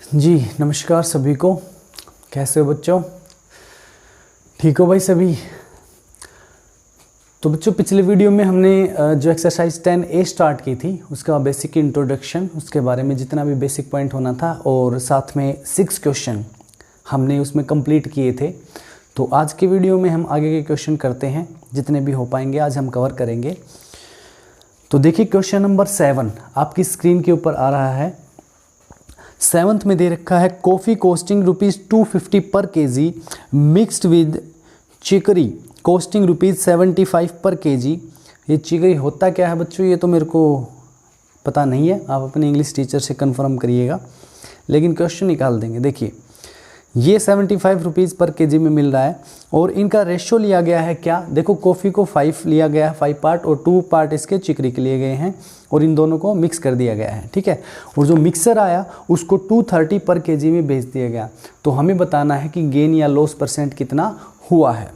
जी नमस्कार सभी को। कैसे हो बच्चों? ठीक हो भाई सभी? तो बच्चों पिछले वीडियो में हमने जो एक्सरसाइज 10A स्टार्ट की थी उसका बेसिक इंट्रोडक्शन, उसके बारे में जितना भी बेसिक पॉइंट होना था और साथ में 6 क्वेश्चन हमने उसमें कंप्लीट किए थे। तो आज के वीडियो में हम आगे के क्वेश्चन करते हैं, जितने भी हो पाएंगे आज हम कवर करेंगे। तो देखिए क्वेश्चन नंबर 7 आपकी स्क्रीन के ऊपर आ रहा है। 7th में दे रखा है कॉफ़ी कॉस्टिंग ₹250 पर केजी मिक्स्ड विद चिकरी कॉस्टिंग ₹75 पर केजी। ये चिकरी होता क्या है बच्चों, ये तो मेरे को पता नहीं है, आप अपने इंग्लिश टीचर से कंफर्म करिएगा, लेकिन क्वेश्चन निकाल देंगे। देखिए ये ₹75 पर केजी में मिल रहा है और इनका रेशियो लिया गया है क्या, देखो कॉफ़ी को 5 लिया गया है, 5 पार्ट, और 2 पार्ट इसके चिकरी के लिए गए हैं और इन दोनों को मिक्स कर दिया गया है, ठीक है। और जो मिक्सर आया उसको 230 पर केजी में बेच दिया गया। तो हमें बताना है कि गेन या लॉस परसेंट कितना हुआ है।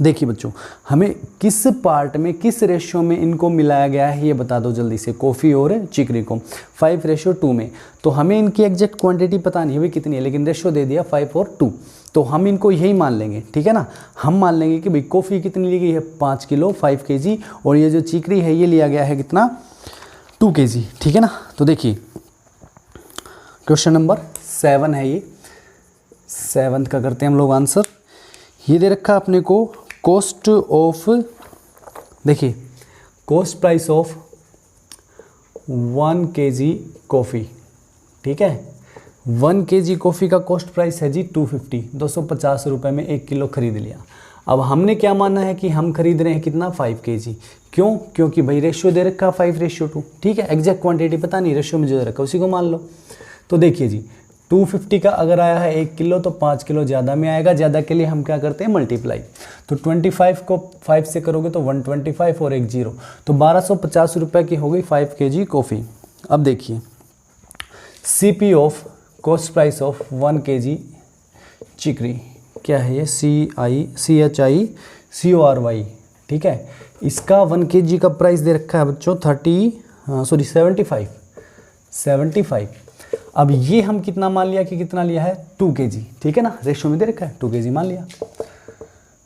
देखिए बच्चों, हमें किस पार्ट में किस रेशियो में इनको मिलाया गया है ये बता दो जल्दी से, कॉफ़ी और चिकरी को 5:2 में। तो हमें इनकी एग्जैक्ट क्वांटिटी पता नहीं है भाई कितनी है, लेकिन रेशियो दे दिया 5 और 2, तो हम इनको यही मान लेंगे, ठीक है ना। हम मान लेंगे कि भाई कॉफ़ी कितनी ली गई है 5 किलो 5 केजी, और ये जो चिकरी है ये लिया गया है कितना 2 केजी, ठीक है ना। तो देखिए क्वेश्चन नंबर 7 है ये, 7th का करते हैं हम लोग आंसर। ये दे रखा अपने को कॉस्ट ऑफ, देखिए cost price of 1 KG coffee, ठीक है। 1 केजी कॉफ़ी का कॉस्ट प्राइस है जी 250 रुपये में 1 किलो खरीद लिया। अब हमने क्या माना है कि हम खरीद रहे हैं कितना 5 केजी, क्यों? क्योंकि भाई रेशियो दे रखा 5:2, ठीक है। एग्जैक्ट क्वांटिटी पता नहीं, रेशियो में जो दे रखा उसी को मान लो। तो देखिए जी 250 का अगर आया है 1 किलो तो 5 किलो ज़्यादा में आएगा, ज़्यादा के लिए हम क्या करते हैं मल्टीप्लाई। तो 25 को 5 से करोगे तो 125 और 1 0, तो 1250 रुपये की हो गई 5 केजी कॉफ़ी। अब देखिए CP of cost price of 1 KG chicory, क्या है ये CHICORY, ठीक है। इसका 1 केजी का प्राइस दे रखा है बच्चों 75। अब ये हम कितना मान लिया कि कितना लिया है 2 केजी, ठीक है ना, रेशियो में दे रखा है 2 केजी मान लिया।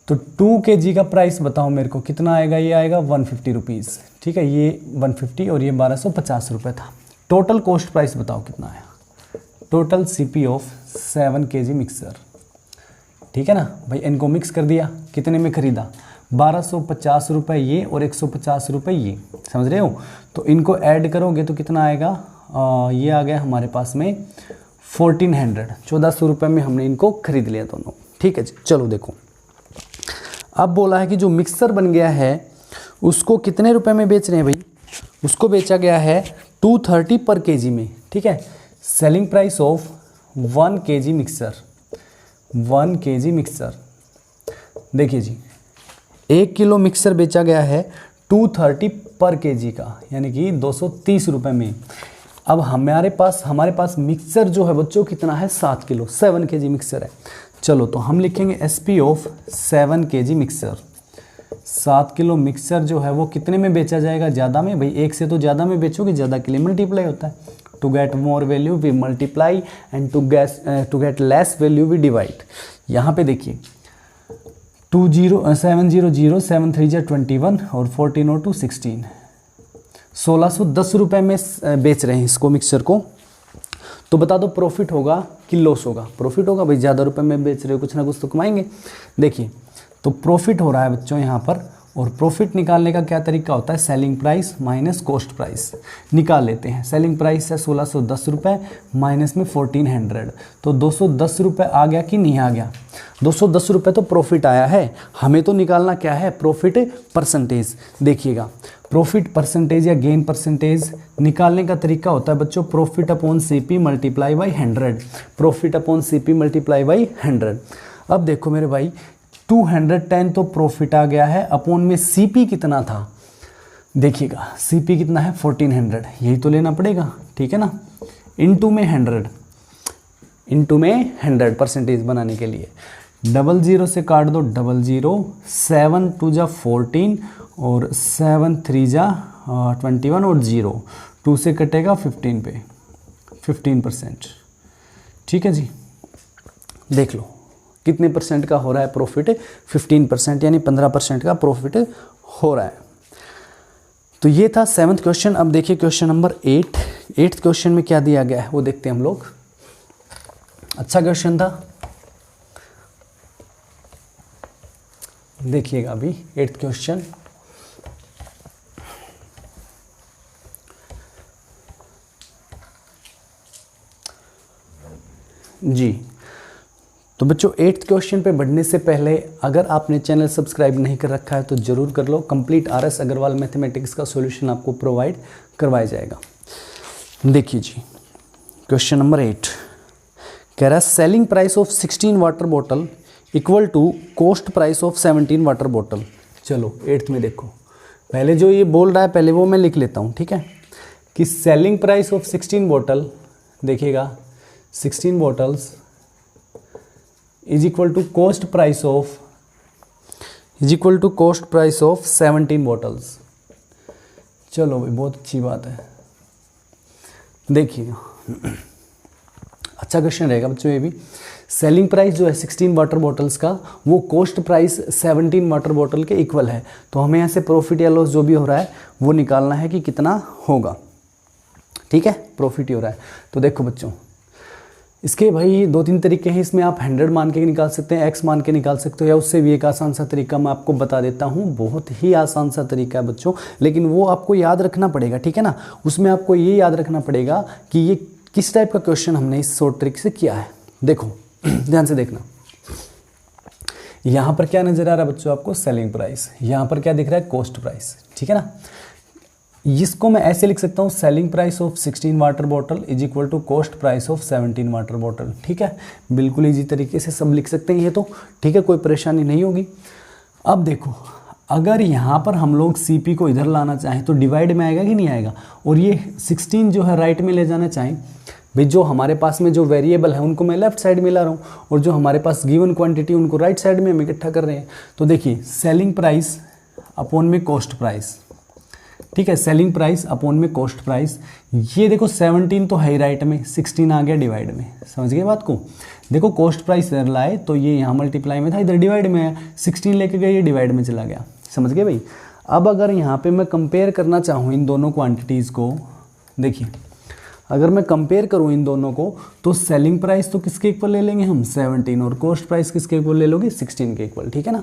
तो 2 केजी का प्राइस बताओ मेरे को कितना आएगा, ये आएगा 150 रुपीज़, ठीक है। ये 150 और ये 1250 रुपये था। टोटल कॉस्ट प्राइस बताओ कितना आया, total CP of 7 KG mixer, ठीक है ना भाई। इनको मिक्स कर दिया, कितने में खरीदा 1250 रुपये ये और 150 रुपये ये, समझ रहे हो। तो इनको ऐड करोगे तो कितना आएगा, ये आ गया हमारे पास में 1400 रुपये में हमने इनको खरीद लिया दोनों, ठीक है जी। चलो देखो अब बोला है कि जो मिक्सर बन गया है उसको कितने रुपए में बेच रहे हैं भाई, उसको बेचा गया है 230 पर केजी में, ठीक है। Selling price of 1 KG mixer, 1 KG mixer, देखिए जी 1 किलो मिक्सर बेचा गया है 230 पर केजी का, यानी कि 230 रुपये में। अब हमारे पास मिक्सर जो है बच्चों कितना है 7 किलो, 7 केजी मिक्सर है। चलो तो हम लिखेंगे SP of 7 KG mixer. 7 kilo mixer जो है वो कितने में बेचा जाएगा, ज़्यादा में भाई, एक से तो ज़्यादा में बेचोगे, ज़्यादा के लिए मल्टीप्लाई होता है। To get more value we multiply and to get less value we divide. यहाँ पे देखिए 700 7 3 21 और 14 और 2 16, 1610 रुपये में बेच रहे हैं इसको मिक्सर को। तो बता दो प्रॉफिट होगा कि लॉस होगा। प्रॉफिट होगा भाई, ज़्यादा रुपए में बेच रहे हो, कुछ ना कुछ तो कमाएंगे। देखिए तो प्रॉफिट हो रहा है बच्चों यहाँ पर, और प्रॉफिट निकालने का क्या तरीका होता है, selling price minus cost price निकाल लेते हैं। सेलिंग प्राइस है 1610 रुपये माइनस में 1400, तो 210 रुपये आ गया कि नहीं आ गया, 210 रुपये तो प्रॉफिट आया है। हमें तो निकालना क्या है, प्रॉफिट परसेंटेज। देखिएगा प्रॉफिट परसेंटेज या गेन परसेंटेज निकालने का तरीका होता है बच्चों profit upon CP multiply by 100, profit upon CP multiply by 100। अब देखो मेरे भाई 210 तो प्रॉफिट आ गया है, अपॉन में CP कितना था, देखिएगा CP कितना है 1400, यही तो लेना पड़ेगा, ठीक है ना। इनटू में 100 परसेंटेज बनाने के लिए 00 से काट दो 00, 7 2 जा 14 और 7 3 जा 21 और 0, 2 से कटेगा 15 पे 15%, ठीक है जी, देख लो कितने परसेंट का हो रहा है प्रॉफिट, 15% यानी 15% का प्रॉफिट हो रहा है। तो ये था 7th क्वेश्चन। अब देखिए क्वेश्चन नंबर 8th क्वेश्चन में क्या दिया गया है वो देखते हैं हम लोग। अच्छा क्वेश्चन था, देखिएगा अभी 8th क्वेश्चन। जी तो बच्चों 8th क्वेश्चन पे बढ़ने से पहले अगर आपने चैनल सब्सक्राइब नहीं कर रखा है तो ज़रूर कर लो। कंप्लीट RS अग्रवाल मैथमेटिक्स का सॉल्यूशन आपको प्रोवाइड करवाया जाएगा। देखिए जी क्वेश्चन नंबर 8 कह रहा है selling price of 16 water bottle equal to cost price of 17 water bottle. चलो 8th में देखो, पहले जो ये बोल रहा है पहले वो मैं लिख लेता हूँ, ठीक है, कि सेलिंग प्राइस ऑफ 16 बॉटल, देखिएगा 16 bottles is equal to cost price of 17 bottles. चलो भाई बहुत अच्छी बात है, देखिएगा अच्छा क्वेश्चन रहेगा बच्चों ये भी। सेलिंग प्राइस जो है 16 वाटर बॉटल्स का वो कॉस्ट प्राइस 17 वाटर बॉटल के इक्वल है, तो हमें यहाँ से प्रॉफिट या लॉस जो भी हो रहा है वो निकालना है कि कितना होगा, ठीक है, प्रॉफिट ही हो रहा है। तो देखो बच्चों इसके भाई 2-3 तरीके हैं, इसमें आप 100 मान के निकाल सकते हैं, x मान के निकाल सकते हो, या उससे भी एक आसान सा तरीका मैं आपको बता देता हूँ, बहुत ही आसान सा तरीका है बच्चों, लेकिन वो आपको याद रखना पड़ेगा, ठीक है ना। उसमें आपको ये याद रखना पड़ेगा कि ये किस टाइप का क्वेश्चन हमने इस शॉर्ट ट्रिक से किया है। देखो ध्यान से देखना, यहाँ पर क्या नजर आ रहा है बच्चों आपको, सेलिंग प्राइस, यहाँ पर क्या दिख रहा है, कॉस्ट प्राइस, ठीक है ना। इसको मैं ऐसे लिख सकता हूँ, selling price of 16 water bottle is equal to cost price of 17 water bottle, ठीक है, बिल्कुल इजी तरीके से सब लिख सकते हैं ये तो, ठीक है, कोई परेशानी नहीं होगी। अब देखो अगर यहाँ पर हम लोग CP को इधर लाना चाहें तो डिवाइड में आएगा कि नहीं आएगा, और ये 16 जो है राइट में ले जाना चाहें, भाई जो हमारे पास में जो वेरिएबल है उनको मैं लेफ्ट साइड में ला रहा हूँ, और जो हमारे पास गिवन क्वांटिटी उनको राइट साइड में हम इकट्ठा कर रहे हैं। तो देखिए सेलिंग प्राइस अपॉन में कॉस्ट प्राइस, ठीक है, सेलिंग प्राइस अपॉन में कॉस्ट प्राइस, ये देखो 17 तो है ही राइट में, 16 आ गया डिवाइड में, समझ गए बात को। देखो कॉस्ट प्राइस इधर लाए तो ये यहाँ मल्टीप्लाई में था, इधर डिवाइड में है, 16 लेके गए ये डिवाइड में चला गया, समझ गए भाई। अब अगर यहाँ पे मैं कंपेयर करना चाहूँ इन दोनों क्वांटिटीज़ को, देखिए अगर मैं कंपेयर करूँ इन दोनों को तो सेलिंग प्राइस तो किसके इक्वल ले लेंगे हम, 17, और कॉस्ट प्राइस किसके इक्वल ले लोगे, 16 के इक्वल, ठीक है ना।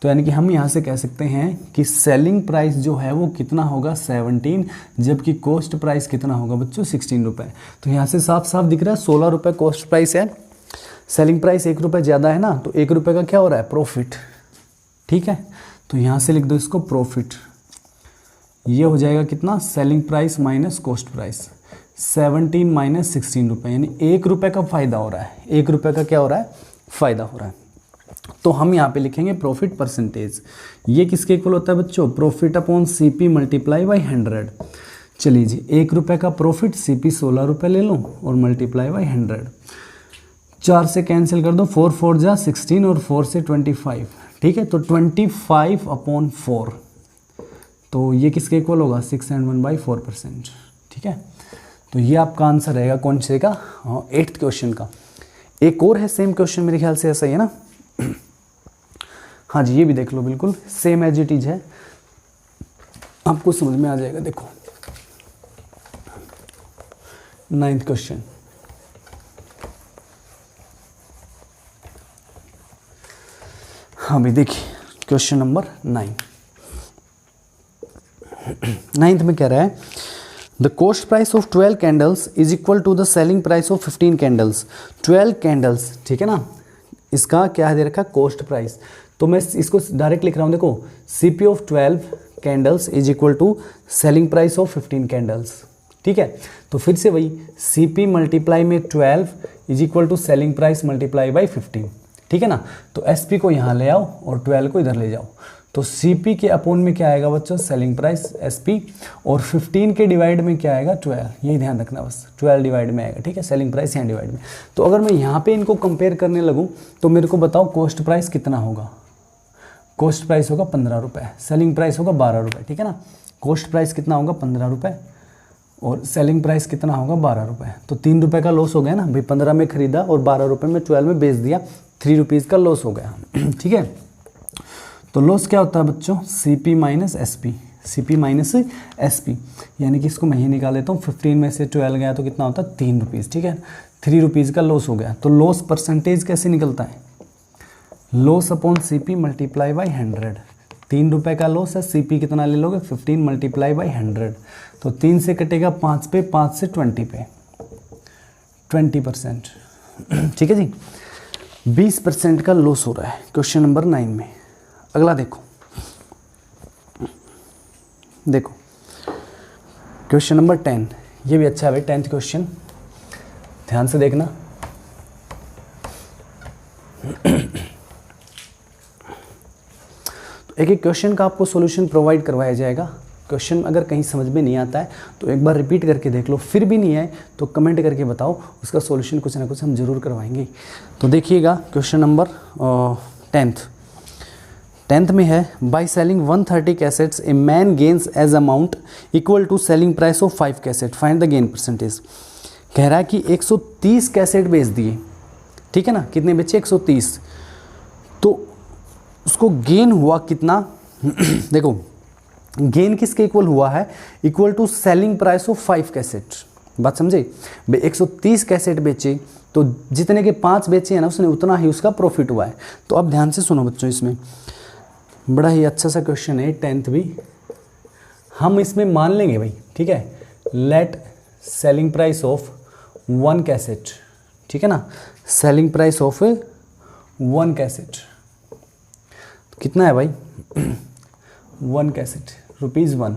तो यानी कि हम यहाँ से कह सकते हैं कि सेलिंग प्राइस जो है वो कितना होगा, 17, जबकि कॉस्ट प्राइस कितना होगा बच्चों, 16 रुपये। तो यहाँ से साफ साफ दिख रहा है 16 रुपये कॉस्ट प्राइस है, सेलिंग प्राइस 1 रुपये ज़्यादा है ना, तो 1 रुपये का क्या हो रहा है, प्रॉफिट, ठीक है। तो यहाँ से लिख दो इसको प्रॉफिट, ये हो जाएगा कितना, selling price minus cost price, 17 minus 16 रुपये, यानी 1 रुपये का फ़ायदा हो रहा है, 1 रुपये का क्या हो रहा है, फ़ायदा हो रहा है। तो हम यहाँ पे लिखेंगे प्रॉफिट परसेंटेज, ये किसके इक्वल होता है बच्चों, profit upon CP multiply by 100। चलिए जी 1 रुपये का प्रॉफिट, CP 16 रुपये ले लो और मल्टीप्लाई बाई 100, 4 से कैंसिल कर दो, 4 4 जा 16 और 4 से 25, ठीक है, तो 25 अपॉन 4, तो ये किसके इक्वल होगा, 6 and 1/4%, ठीक है। तो ये आपका आंसर रहेगा कौन से का, 8th क्वेश्चन का। एक और है सेम क्वेश्चन मेरे ख्याल से, ऐसा ही है ना, हाँ जी ये भी देख लो, बिल्कुल सेम एज इट इज है, आपको समझ में आ जाएगा। देखो 9th क्वेश्चन, हाँ भाई देखिए क्वेश्चन नंबर 9th में कह रहा है the cost price of 12 candles is equal to the selling price of 15 candles. 12 candles, ठीक है ना, इसका क्या दे रखा, कॉस्ट प्राइस, तो मैं इसको डायरेक्ट लिख रहा हूँ, देखो CP of 12 candles is equal to selling price of 15 candles, ठीक है। तो फिर से वही CP मल्टीप्लाई में 12 is equal to selling price multiply by 15, ठीक है ना। तो SP को यहाँ ले आओ और 12 को इधर ले जाओ, तो CP के अपोन में क्या आएगा बच्चों, सेलिंग प्राइस SP, और 15 के डिवाइड में क्या आएगा, 12, यही ध्यान रखना बस, 12 डिवाइड में आएगा, ठीक है, सेलिंग प्राइस यहाँ डिवाइड में। तो अगर मैं यहाँ पे इनको कंपेयर करने लगूँ तो मेरे को बताओ कॉस्ट प्राइस कितना होगा, कॉस्ट प्राइस होगा 15 रुपये, सेलिंग प्राइस होगा 12 रुपये, ठीक है ना। कॉस्ट प्राइस कितना होगा, 15 रुपये, और सेलिंग प्राइस कितना होगा 12 रुपये, तो 3 रुपये का लॉस हो गया ना भाई। 15 में खरीदा और 12 रुपये में 12 में बेच दिया, 3 रुपीज़ का लॉस हो गया। ठीक है, तो लॉस क्या होता है बच्चों, CP minus SP, CP minus SP, यानी कि इसको मैं ही निकाल लेता हूँ। 15 में से 12 गया तो कितना होता है 3 रुपीज़। ठीक है, 3 रुपीज़ का लॉस हो गया। तो लॉस परसेंटेज कैसे निकलता है, loss upon CP multiply by 100। 3 रुपये का लॉस है, CP कितना ले लोगे 15 मल्टीप्लाई बाई 100, तो 3 से कटेगा 5 पे, 5 से 20 पे, 20%। ठीक है जी, 20% का लॉस हो रहा है क्वेश्चन नंबर 9 में। अगला देखो, देखो क्वेश्चन नंबर 10, ये भी अच्छा है भाई, 10th क्वेश्चन, ध्यान से देखना। तो एक एक क्वेश्चन का आपको सॉल्यूशन प्रोवाइड करवाया जाएगा। क्वेश्चन अगर कहीं समझ में नहीं आता है तो एक बार रिपीट करके देख लो, फिर भी नहीं आए तो कमेंट करके बताओ, उसका सॉल्यूशन कुछ ना कुछ हम जरूर करवाएंगे। तो देखिएगा क्वेश्चन नंबर 10th में है, by selling 130 cassettes a man gains as amount equal to selling price of 5 cassette, find the gain percentage. कह रहा है कि 130 कैसेट बेच दिए, ठीक है ना, कितने बेचे 130, तो उसको गेन हुआ कितना। देखो गेन किसके इक्वल हुआ है, equal to selling price of 5 cassette. बात समझे, 130 कैसेट बेचे तो जितने के 5 बेचे हैं ना उसने उतना ही उसका प्रॉफिट हुआ है। तो अब ध्यान से सुनो बच्चों, इसमें बड़ा ही अच्छा सा क्वेश्चन है 10th भी, हम इसमें मान लेंगे भाई, ठीक है, let selling price of 1 cassette, ठीक है ना, सेलिंग प्राइस ऑफ 1 कैसेट कितना है भाई 1 कैसेट ₹1।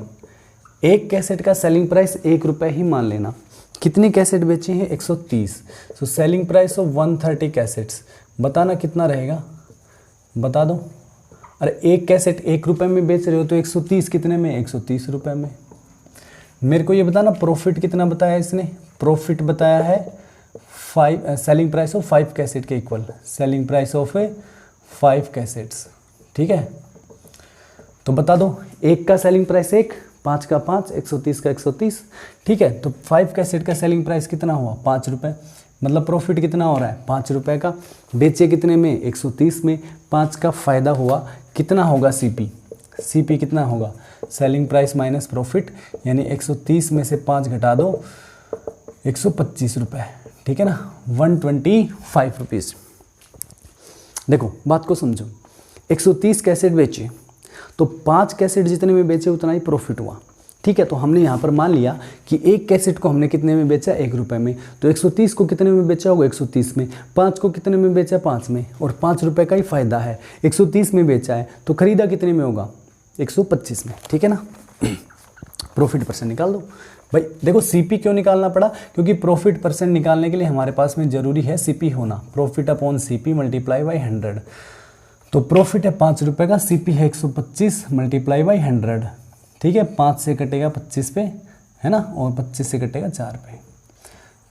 एक कैसेट का सेलिंग प्राइस 1 रुपये ही मान लेना। कितनी कैसेट बेचे हैं 130, so selling price of 130 cassettes, बताना कितना रहेगा, बता दो। अरे एक कैसेट 1 रुपये में बेच रहे हो तो 130 कितने में, 130 रुपये में। मेरे को ये बताना प्रॉफिट कितना बताया इसने, प्रॉफिट बताया है 5, सेलिंग प्राइस ऑफ 5 कैसेट के equal, selling price of 5 cassettes, ठीक है। तो बता दो, एक का सेलिंग प्राइस 1, 5 का 5, 130 का 130, ठीक है। तो 5 कैसेट का सेलिंग प्राइस कितना हुआ 5 रुपये, मतलब प्रॉफिट कितना हो रहा है 5 रुपये का। बेचे कितने में 130 में, 5 का फ़ायदा हुआ, कितना होगा CP कितना होगा, सेलिंग प्राइस माइनस प्रॉफिट, यानी 130 में से 5 घटा दो 125 रुपये, ठीक है ना, 125 रुपीज़। देखो बात को समझो, 130 कैसेट बेचे तो 5 कैसेट जितने में बेचे उतना ही प्रॉफिट हुआ, ठीक है। तो हमने यहाँ पर मान लिया कि एक कैसेट को हमने कितने में बेचा 1 रुपये में, तो 130 को कितने में बेचा होगा 130 में, 5 को कितने में बेचा 5 में, और 5 रुपये का ही फ़ायदा है, 130 में बेचा है तो ख़रीदा कितने में होगा 125 में, ठीक है ना। प्रॉफिट परसेंट निकाल दो भाई। देखो CP क्यों निकालना पड़ा, क्योंकि प्रॉफिट परसेंट निकालने के लिए हमारे पास में ज़रूरी है CP होना, profit upon CP multiply by 100। तो प्रॉफिट है 5 रुपये का, CP है 125 मल्टीप्लाई बाई 100, ठीक है। 5 से कटेगा 25 पे, है ना, और 25 से कटेगा 4 पे,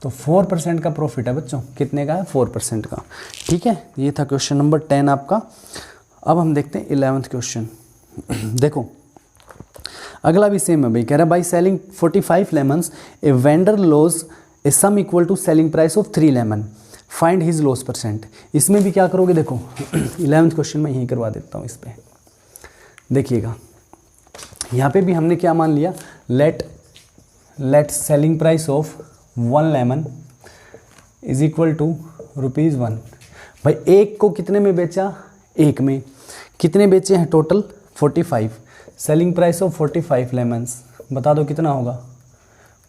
तो 4% का प्रॉफिट है बच्चों। कितने का है 4% का, ठीक है। ये था क्वेश्चन नंबर 10 आपका। अब हम देखते हैं 11th क्वेश्चन। देखो अगला भी सेम है भाई, कह रहा है by selling 45 lemons a vendor loss a sum equal to selling price of 3 lemon, find his loss percent. इसमें भी क्या करोगे, देखो 11th क्वेश्चन में यहीं करवा देता हूँ इस पर। देखिएगा यहाँ पे भी हमने क्या मान लिया, let selling price of 1 lemon is equal to ₹1। भाई एक को कितने में बेचा, 1 में, कितने बेचे हैं total 45, selling price of 45 lemons, बता दो कितना होगा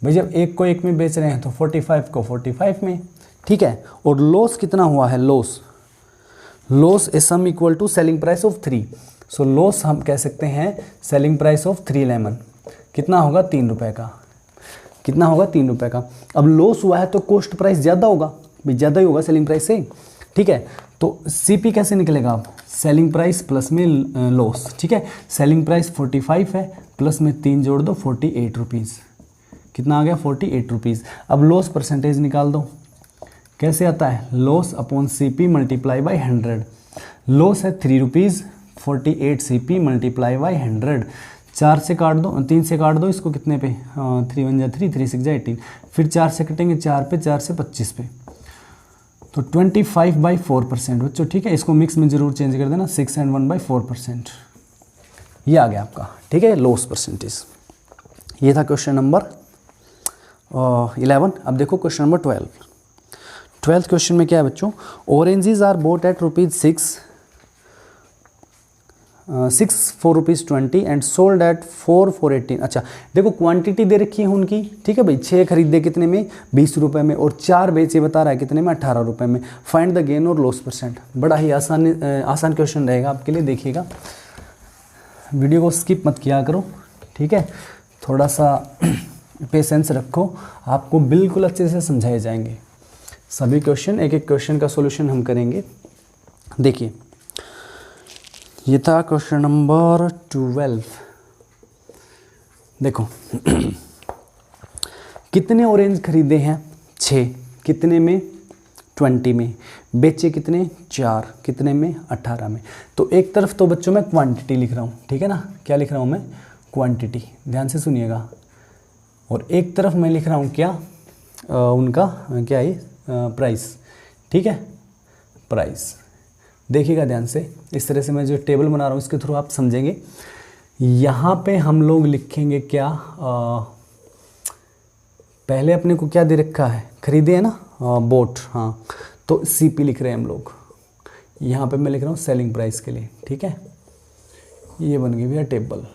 भाई। जब एक को 1 में बेच रहे हैं तो 45 को 45 में, ठीक है। और लॉस कितना हुआ है, loss a sum equal to selling price of 3, so loss हम कह सकते हैं सेलिंग प्राइस ऑफ 3 लेमन, कितना होगा 3 रुपये का, कितना होगा 3 रुपये का। अब लॉस हुआ है तो कॉस्ट प्राइस ज़्यादा होगा भाई, ज़्यादा ही होगा सेलिंग प्राइस से, ठीक है। तो CP कैसे निकलेगा, आप सेलिंग प्राइस प्लस में लॉस, ठीक है। सेलिंग प्राइस 45 है, प्लस में 3 जोड़ दो 48 रुपीज़, कितना आ गया 48 रुपीज़। अब लॉस परसेंटेज निकाल दो, कैसे आता है, loss upon CP multiply by 100। Loss है 3 रुपीज़, 48 CP मल्टीप्लाई बाई 100, 4 से काट दो, 3 से काट दो इसको, कितने पे 3 1 जा 3, 3 6 जा 18, फिर 4 से कटेंगे 4 पे, 4 से 25 पे, तो 25/4% बच्चों, ठीक है। इसको मिक्स में जरूर चेंज कर देना, 6 and 1/4%, ये आ गया आपका, ठीक है, लॉस परसेंटेज। ये था क्वेश्चन नंबर 11। अब देखो क्वेश्चन नंबर 12th क्वेश्चन में क्या है बच्चों, oranges are bought at ₹6 for ₹20 and sold at 4 for 18। अच्छा देखो क्वांटिटी दे रखी है उनकी, ठीक है भाई, 6 खरीदे कितने में, 20 रुपये में, और 4 बेचे बता रहा है कितने में, 18 रुपये में। फाइंड द गेन और लॉस परसेंट। बड़ा ही आसान क्वेश्चन रहेगा आपके लिए, देखिएगा, वीडियो को स्किप मत किया करो, ठीक है, थोड़ा सा पेशेंस रखो, आपको बिल्कुल अच्छे से समझाए जाएंगे सभी क्वेश्चन, एक एक क्वेश्चन का सॉल्यूशन हम करेंगे। देखिए ये था क्वेश्चन नंबर 12। देखो कितने ऑरेंज खरीदे हैं, 6, कितने में, 20 में, बेचे कितने, 4, कितने में, 18 में। तो एक तरफ तो बच्चों मैं क्वांटिटी लिख रहा हूँ, ठीक है ना, क्या लिख रहा हूँ मैं, क्वांटिटी, ध्यान से सुनिएगा, और एक तरफ मैं लिख रहा हूँ क्या, उनका क्या है, प्राइस, ठीक है, प्राइस। देखिएगा ध्यान से, इस तरह से मैं जो टेबल बना रहा हूँ इसके थ्रू आप समझेंगे। यहाँ पे हम लोग लिखेंगे क्या, पहले अपने को क्या दे रखा है, खरीदे है ना, बोट, हाँ, तो सीपी लिख रहे हैं हम लोग, यहाँ पे मैं लिख रहा हूँ सेलिंग प्राइस के लिए, ठीक है। ये बन गई भैया टेबल।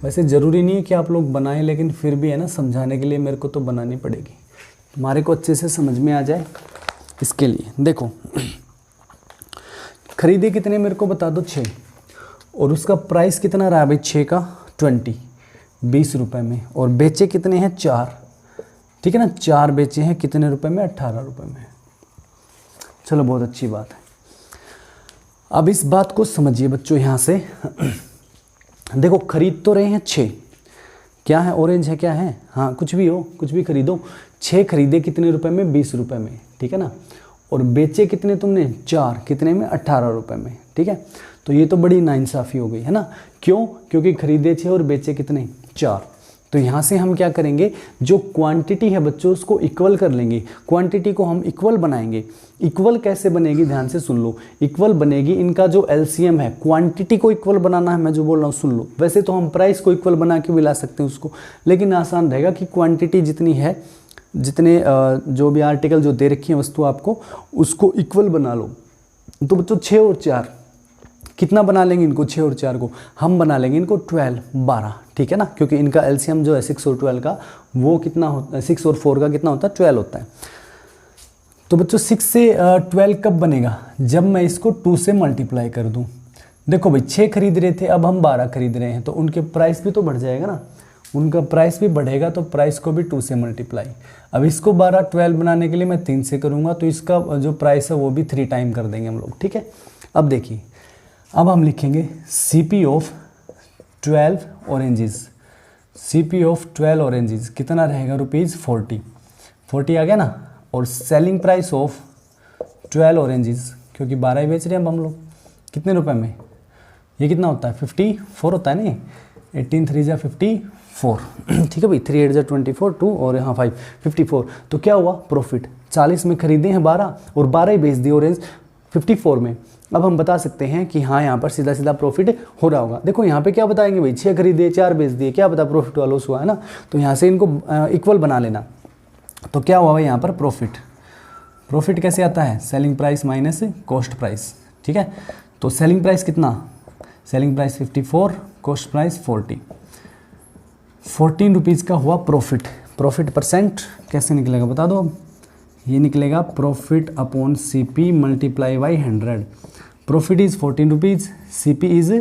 वैसे ज़रूरी नहीं है कि आप लोग बनाएं, लेकिन फिर भी है ना, समझाने के लिए मेरे को तो बनानी पड़ेगी, तुम्हारे को अच्छे से समझ में आ जाए, इसके लिए। देखो खरीदे कितने मेरे को बता दो, 6, और उसका प्राइस कितना रहा भाई, 6 का 20 रुपये में, और बेचे कितने हैं, 4, ठीक है ना, 4 बेचे हैं कितने रुपए में, 18 रुपये में। चलो बहुत अच्छी बात है। अब इस बात को समझिए बच्चों, यहाँ से देखो खरीद तो रहे हैं 6, क्या है, ऑरेंज है, क्या है, हाँ कुछ भी हो, कुछ भी खरीदो, 6 खरीदे कितने रुपए में, 20 रुपये में, ठीक है ना, और बेचे कितने तुमने, 4, कितने में, 18 रुपये में, ठीक है। तो ये तो बड़ी नाइंसाफ़ी हो गई है ना, क्यों, क्योंकि खरीदे 6 और बेचे कितने, 4। तो यहाँ से हम क्या करेंगे, जो क्वांटिटी है बच्चों उसको इक्वल कर लेंगे, क्वांटिटी को हम इक्वल बनाएंगे। इक्वल कैसे बनेगी, ध्यान से सुन लो, इक्वल बनेगी, इनका जो एलसीएम है, क्वांटिटी को इक्वल बनाना है, मैं जो बोल रहा हूँ सुन लो। वैसे तो हम प्राइस को इक्वल बना के भी ला सकते हैं उसको, लेकिन आसान रहेगा कि क्वांटिटी जितनी है, जितने जो भी आर्टिकल जो दे रखी है वस्तु आपको, उसको इक्वल बना लो। तो बच्चों 6 और 4 कितना बना लेंगे इनको, 6 और 4 को हम बना लेंगे इनको 12, ठीक है ना, क्योंकि इनका एलसीएम जो है 6 और 12 का वो कितना होता है, 6 और 4 का कितना होता है, 12 होता है। तो बच्चों 6 से 12 कब बनेगा, जब मैं इसको 2 से मल्टीप्लाई कर दूं। देखो भाई 6 खरीद रहे थे, अब हम 12 खरीद रहे हैं, तो उनके प्राइस भी तो बढ़ जाएगा ना, उनका प्राइस भी बढ़ेगा, तो प्राइस को भी 2 से मल्टीप्लाई। अब इसको 12 बनाने के लिए मैं 3 से करूँगा, तो इसका जो प्राइस है वो भी 3 टाइम कर देंगे हम लोग, ठीक है। अब देखिए, अब हम लिखेंगे CP of 12 oranges, CP of 12 oranges कितना रहेगा, ₹40 आ गया ना, और सेलिंग प्राइस ऑफ 12 ऑरेंजेस, क्योंकि 12 ही बेच रहे हैं हम लोग, कितने रुपए में, ये कितना होता है, 54 होता है नहीं, 18 3 जा 54, ठीक है भाई, 3 8 जा 24, 2 और यहाँ 5, 54। तो क्या हुआ, प्रॉफिट, 40 में खरीदे हैं 12 और 12 ही बेच दिए ऑरेंज 54 में। अब हम बता सकते हैं कि हाँ यहाँ पर सीधा सीधा प्रॉफिट हो रहा होगा। देखो यहाँ पे क्या बताएंगे भाई, 6 खरीदे 4 बेच दिए, क्या पता प्रॉफिट हुआ लॉस हुआ है ना, तो यहाँ से इनको इक्वल बना लेना। तो क्या हुआ भाई यहाँ पर प्रॉफिट कैसे आता है, selling price minus cost price, ठीक है। तो सेलिंग प्राइस कितना, selling price 54, cost price 40, 14 rupees का हुआ प्रॉफिट परसेंट कैसे निकलेगा बता दो। अब ये निकलेगा profit upon CP multiply by 100। Profit is 14 rupees, CP is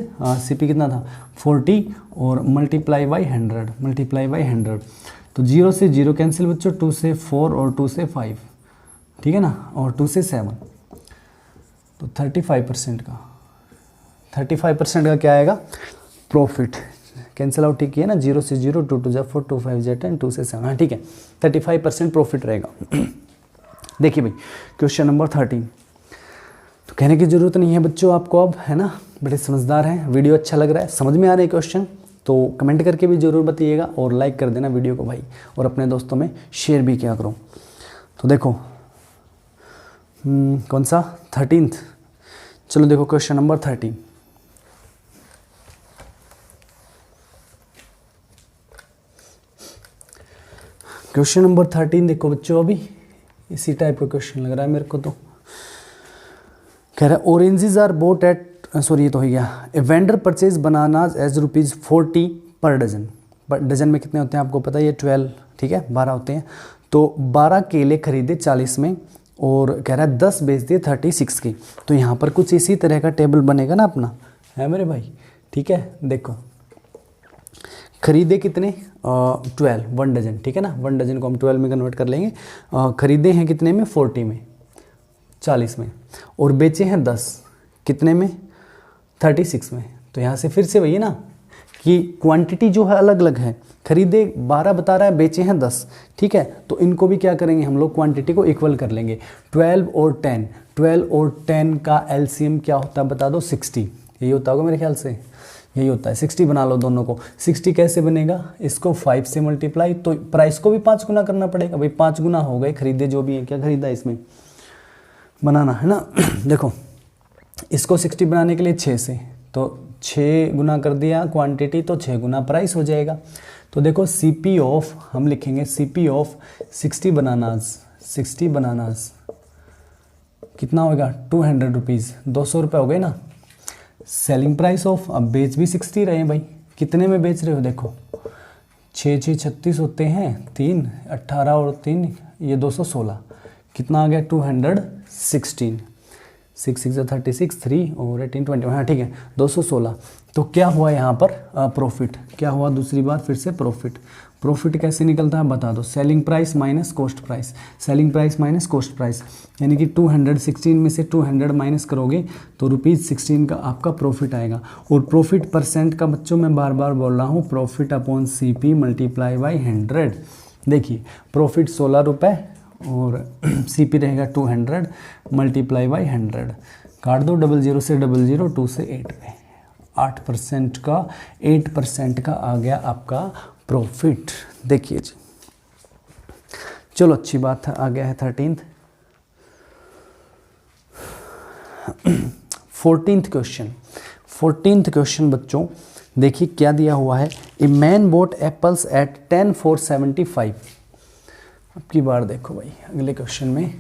CP कितना था 40 और मल्टीप्लाई बाई 100, तो 0 से 0 कैंसिल बच्चों, 2 से 4 और 2 से 5, ठीक है ना, और 2 से 7, तो 35% का क्या आएगा, प्रॉफिट कैंसिल आउट, ठीक है ना, 0 से 0, 2 2 जा 4, 2 5 जा 10, 2 से 7, हाँ ठीक है, 35% प्रॉफिट रहेगा। देखिए भाई क्वेश्चन नंबर 13, तो तो कहने की ज़रूरत नहीं है बच्चों आपको अब, है ना, बड़े समझदार हैं। वीडियो अच्छा लग रहा है, समझ में आ रहे हैं क्वेश्चन, तो कमेंट करके भी ज़रूर बताइएगा और लाइक कर देना वीडियो को भाई, और अपने दोस्तों में शेयर भी किया करो। तो देखो कौन सा 13th, चलो देखो क्वेश्चन नंबर 13। क्वेश्चन नंबर 13 देखो बच्चों, अभी इसी टाइप का क्वेश्चन लग रहा है मेरे को। तो कह रहा है oranges are bought at, sorry ये तो हो गया, a vendor purchase bananas as ₹40 per dozen. पर डजन में कितने होते हैं आपको पता है, ये 12, ठीक है, 12 होते हैं। तो 12 केले खरीदे 40 में, और कह रहा है 10 बेच दिए 36 की। तो यहाँ पर कुछ इसी तरह का टेबल बनेगा ना अपना, है मेरे भाई, ठीक है। देखो खरीदे कितने 12, 1 डजन, ठीक है ना, 1 डजन को हम 12 में कन्वर्ट कर लेंगे। खरीदे हैं कितने में 40 में, 40 में, और बेचे हैं 10 कितने में 36 में। तो यहाँ से फिर से वही ना कि क्वांटिटी जो है अलग अलग है, खरीदे 12 बता रहा है, बेचे हैं 10, ठीक है। तो इनको भी क्या करेंगे हम लोग, क्वांटिटी को इक्वल कर लेंगे। 12 और 10, 12 और 10 का एलसीएम क्या होता है बता दो, 60, यही होता होगा मेरे ख्याल से, यही होता है। 60 बना लो दोनों को। 60 कैसे बनेगा, इसको 5 से मल्टीप्लाई, तो प्राइस को भी 5 गुना करना पड़ेगा भाई, 5 गुना हो गए खरीदे जो भी है। क्या खरीदा इसमें बनाना, है ना। देखो इसको 60 बनाने के लिए 6 से, तो 6 गुना कर दिया क्वांटिटी, तो 6 गुना प्राइस हो जाएगा। तो देखो CP ऑफ, हम लिखेंगे CP ऑफ 60 बनानास कितना होगा, ₹200, 200 रुपये हो गए ना। सेलिंग प्राइस ऑफ, अब बेच भी 60 रहे हैं भाई, कितने में बेच रहे हो, देखो 6 6 36 होते हैं, 3 18 और 3 ये 216, कितना आ गया 216, 6 6 36, 3 और 18 21, हाँ ठीक है 216। तो क्या हुआ यहाँ पर प्रॉफिट, क्या हुआ दूसरी बार फिर से प्रॉफिट। प्रॉफिट कैसे निकलता है बता दो, selling price minus cost price, selling price minus cost price, यानी कि 216 में से 200 माइनस करोगे तो ₹16 का आपका प्रॉफिट आएगा। और प्रॉफिट परसेंट का बच्चों मैं बार बार बोल रहा हूँ, profit upon CP multiply by 100। देखिए प्रॉफिट 16 रुपये और CP रहेगा 200 मल्टीप्लाई बाई 100, काट दो 00 से 00, 2 से 8 पे, 8% का 8% का आ गया आपका प्रॉफिट। देखिए जी, चलो अच्छी बात है, आ गया है 13th। 14th question, 14th question बच्चों देखिए क्या दिया हुआ है, a man bought apples at 10 for 75। अब की बार देखो भाई अगले क्वेश्चन में,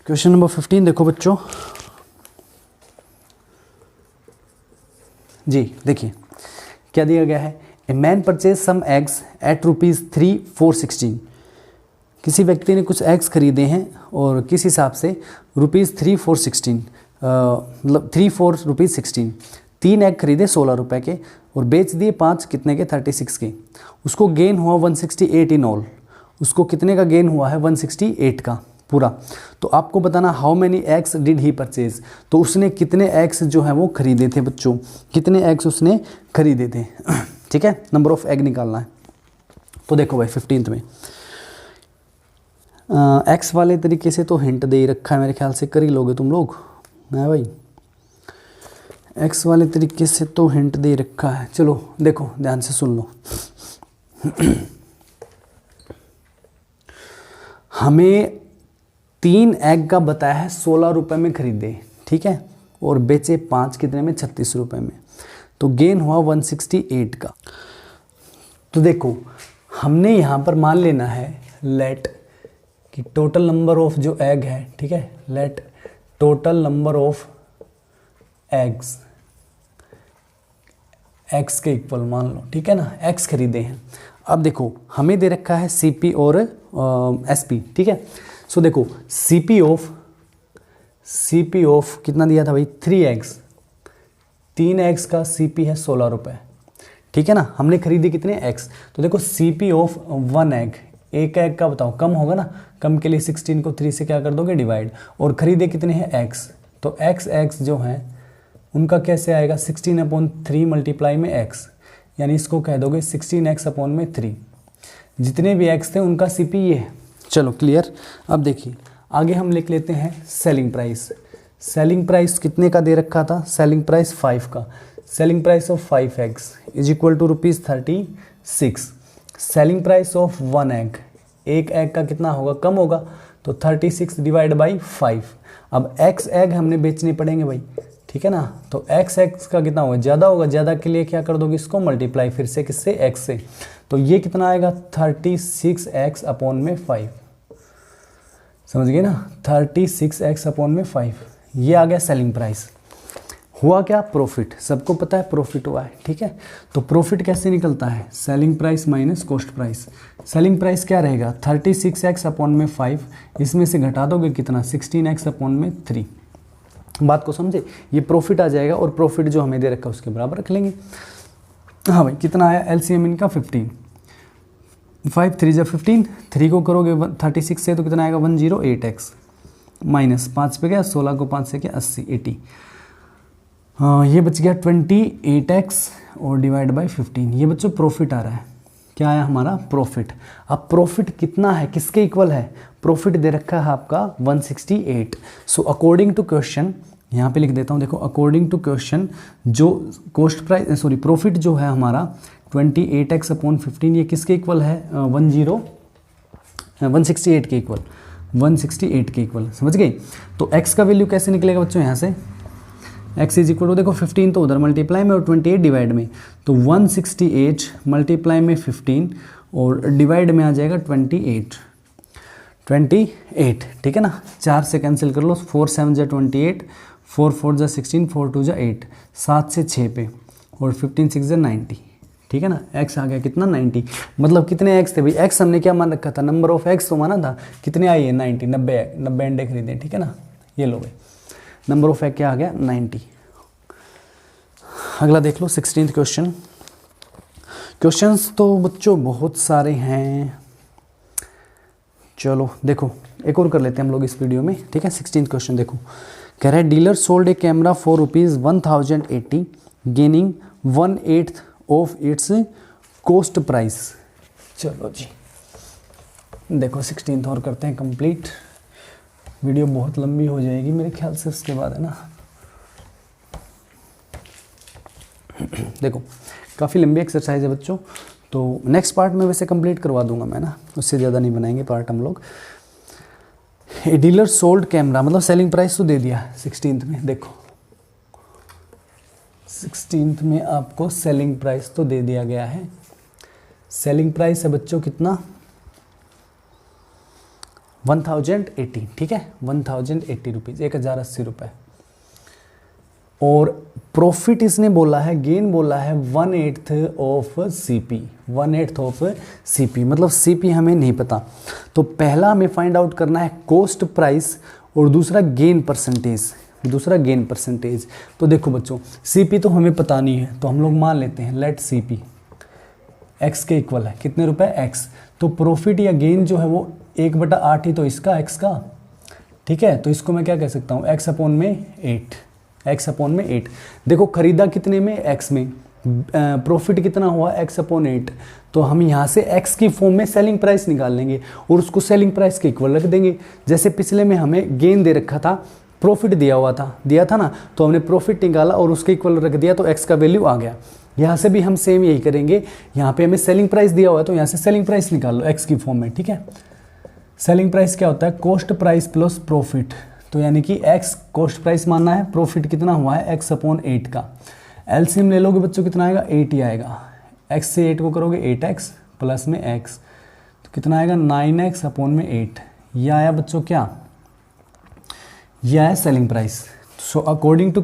क्वेश्चन नंबर 15 देखो बच्चों जी। देखिए क्या दिया गया है, a man purchase some eggs at ₹3 for 16। किसी व्यक्ति ने कुछ एग्स खरीदे हैं और किस हिसाब से ₹3 for 16, मतलब 3 for ₹16। 3 एग खरीदे 16 रुपए के और बेच दिए 5 कितने के 36 के। उसको गेन हुआ 168 इन ऑल, उसको कितने का गेन हुआ है 168 का पूरा। तो आपको बताना how many eggs did he purchase, तो उसने कितने एग्स जो है वो खरीदे थे बच्चों, कितने एग्स उसने खरीदे थे, ठीक है, नंबर ऑफ एग निकालना है। तो देखो भाई 15th में एक्स वाले तरीके से तो हिंट दे ही रखा है, मेरे ख्याल से कर ही लोगे तुम लोग, है भाई, एक्स वाले तरीके से तो हिंट दे रखा है। चलो देखो ध्यान से सुन लो हमें 3 एग का बताया है 16 रुपए में खरीदे, ठीक है, और बेचे 5 कितने में 36 रुपए में, तो गेन हुआ 168 का। तो देखो हमने यहाँ पर मान लेना है लेट कि टोटल नंबर ऑफ जो एग है, ठीक है, let total number of eggs x के इक्वल मान लो, ठीक है ना, एक्स खरीदे हैं। अब देखो हमें दे रखा है CP और SP, ठीक है। सो देखो CP ऑफ कितना दिया था भाई 3 एग्स, 3 एग्स का CP है 16 रुपये, ठीक है ना। हमने खरीदे कितने एग्स, तो देखो CP ऑफ 1 एग, एक एग का बताओ कम होगा ना, कम के लिए 16 को 3 से क्या कर दोगे डिवाइड, और खरीदे कितने हैं एक्स, तो एक्स जो हैं उनका कैसे आएगा 16/3 मल्टीप्लाई में एक्स, यानी इसको कह दोगे 16x/3। जितने भी एक्स थे उनका सीपी ये है। चलो क्लियर। अब देखिए आगे हम लिख लेते हैं सेलिंग प्राइस। सेलिंग प्राइस कितने का दे रखा था? सेलिंग प्राइस 5 का। Selling price of 5 eggs is equal to ₹36। Selling price of 1 egg, एक एग का कितना होगा? कम होगा, तो 36 डिवाइड बाई 5। अब x एग हमने बेचने पड़ेंगे भाई, ठीक है ना। तो x एग्स का कितना होगा? ज़्यादा होगा। ज़्यादा के लिए क्या कर दोगे? इसको मल्टीप्लाई फिर से किससे? x से। तो ये कितना आएगा? 36x अपॉन में 5। समझ गए ना? 36x अपॉन में 5, ये आ गया सेलिंग प्राइस। हुआ क्या? प्रॉफिट। सबको पता है प्रॉफिट हुआ है, ठीक है। तो प्रॉफिट कैसे निकलता है? Selling price minus cost price. Selling price क्या रहेगा? 36x अपॉन में 5, इसमें से घटा दोगे कितना? 16x अपॉन में 3। बात को समझे? ये प्रॉफिट आ जाएगा और प्रॉफिट जो हमें दे रखा है उसके बराबर रख लेंगे। हाँ भाई, कितना आया? एलसीएम इनका 15। 5 3 जा 15, 3 को करोगे 36 से तो कितना आएगा? 108x माइनस 5 पे गया 16 को 5 से क्या? 80। हाँ, ये बच गया 28x और डिवाइड बाई 15। ये बच्चों प्रॉफिट आ रहा है। क्या आया हमारा? प्रॉफिट। अब प्रॉफिट कितना है? किसके इक्वल है? प्रॉफिट दे रखा है आपका 168। सो अकॉर्डिंग टू क्वेश्चन, यहाँ पे लिख देता हूँ, देखो अकॉर्डिंग टू क्वेश्चन जो कॉस्ट प्राइस सॉरी प्रॉफिट जो है हमारा 28x अपॉन 15, ये किसके इक्वल है? 168 के इक्वल। 168 के इक्वल, समझ गए। तो x का वैल्यू कैसे निकलेगा बच्चों? यहाँ से x इज इक्वल टू, देखो 15 तो उधर मल्टीप्लाई में और 28 डिवाइड में, तो 168 मल्टीप्लाई में 15 और डिवाइड में आ जाएगा 28, ठीक है ना। 4 से कैंसिल कर लो, 4 7 जा 28, 4 4 जा 16, 4 2 जा 8, 7 से 6 पे और 15 6 जा 90, ठीक है ना। x आ गया कितना? 90। मतलब कितने x थे भाई? x हमने क्या मान रखा था? नंबर ऑफ x तो माना था। कितने आई है? 90। 90 अंडे खरीदे, ठीक है ना। ये लो भाई, नंबर ऑफ एग क्या आ गया? 90। अगला देख लो 16th क्वेश्चन। क्वेश्चंस तो बच्चों बहुत सारे हैं। चलो देखो एक और कर लेते हैं हम लोग इस वीडियो में, ठीक है। 16th क्वेश्चन देखो, कह रहा है dealer sold A camera for ₹1080 gaining 1/8 of its cost price. चलो जी देखो 16th और करते हैं कंप्लीट। वीडियो बहुत लंबी हो जाएगी मेरे ख्याल से उसके बाद, है ना। देखो काफ़ी लंबी एक्सरसाइज है बच्चों, तो नेक्स्ट पार्ट में वैसे कंप्लीट करवा दूंगा मैं ना, उससे ज़्यादा नहीं बनाएंगे पार्ट हम लोग। ए डीलर सोल्ड कैमरा, मतलब सेलिंग प्राइस तो दे दिया 16th में। देखो 16th में आपको सेलिंग प्राइस तो दे दिया गया है। सेलिंग प्राइस है बच्चों कितना? 1080, ठीक है। 1080 रुपीज़, 1080 रुपये। और प्रॉफिट इसने बोला है, गेन बोला है 1/8 ऑफ सीपी। 1/8 ऑफ सीपी मतलब सीपी हमें नहीं पता, तो पहला हमें फाइंड आउट करना है कॉस्ट प्राइस और दूसरा गेन परसेंटेज। तो देखो बच्चों सीपी तो हमें पता नहीं है, तो हम लोग मान लेते हैं लेट सीपी एक्स के इक्वल है। कितने रुपए? एक्स। तो प्रॉफिट या गेन जो है वो 1/8 ही तो इसका एक्स का, ठीक है। तो इसको मैं क्या कह सकता हूँ? एक्स अपॉन में 8। देखो खरीदा कितने में? एक्स में। प्रॉफिट कितना हुआ? X upon 8। तो हम यहाँ से एक्स की फॉर्म में सेलिंग प्राइस निकाल लेंगे और उसको सेलिंग प्राइस के इक्वल रख देंगे। जैसे पिछले में हमें गेन दे रखा था, प्रॉफिट दिया था ना, तो हमने प्रॉफिट निकाला और उसके इक्वल रख दिया, तो एक्स का वैल्यू आ गया। यहाँ से भी हम सेम यही करेंगे। यहाँ पे हमें सेलिंग प्राइस दिया हुआ है, तो यहाँ से सेलिंग प्राइस निकाल लो एक्स की फॉर्म में, ठीक है। सेलिंग प्राइस क्या होता है? Cost price plus profit. तो यानी कि एक्स कॉस्ट प्राइस मानना है, प्रॉफिट कितना हुआ है? एक्स अपॉन 8 का। एलसीएम ले लोगे बच्चों कितना आएगा? 8 ही आएगा। एक्स से 8 को करोगे 8x प्लस में एक्स, तो कितना आएगा? 9x अपॉन में 8। यह आया बच्चों क्या? यह है selling price. So according to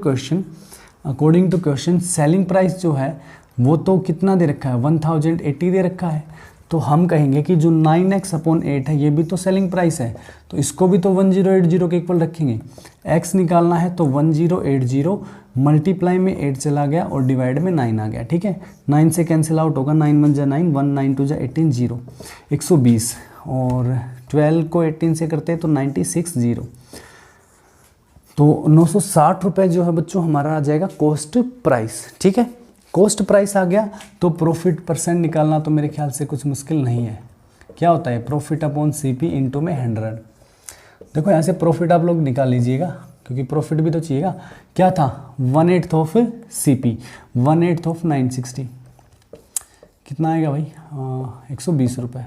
question selling price जो है वो तो कितना दे रखा है? 1080 दे रखा है। तो हम कहेंगे कि जो 9x अपॉन 8 है ये भी तो सेलिंग प्राइस है, तो इसको भी तो 1080 के इक्वल रखेंगे। x निकालना है तो 1080 मल्टीप्लाई में 8 चला गया और डिवाइड में 9 आ गया, ठीक है। 9 से कैंसिल आउट होगा, 9 1 जा 9, 1 9 2 जा 18 0, 120 और 12 को 18 से करते हैं तो 96 0। तो 960 रुपये जो है बच्चों हमारा आ जाएगा कॉस्ट प्राइस, ठीक है। कॉस्ट प्राइस आ गया तो प्रॉफिट परसेंट निकालना तो मेरे ख्याल से कुछ मुश्किल नहीं है। क्या होता है, प्रॉफिट अपॉन CP इंटू में 100। देखो यहाँ से प्रॉफिट आप लोग निकाल लीजिएगा, क्योंकि प्रॉफिट भी तो चाहिएगा। क्या था, 1/8 ऑफ CP, 1/8 ऑफ 960, कितना आएगा भाई, 120 रुपये।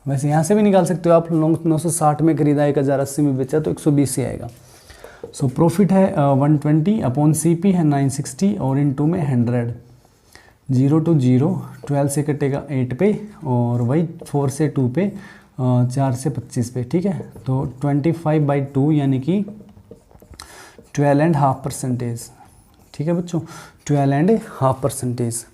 वैसे यहाँ से भी निकाल सकते हो आप, 960 में खरीदा, 1080 में बेचा तो 120 ही आएगा। सो प्रॉफिट है 120 अपॉन CP है 960 और इंटू में 100। 0 to 0, 12 से कटेगा 8 पे, और वही 4 से 2 पे, 4 से 25 पे, ठीक है। तो 25/2 यानी कि 12.5%, ठीक है बच्चों, 12.5%।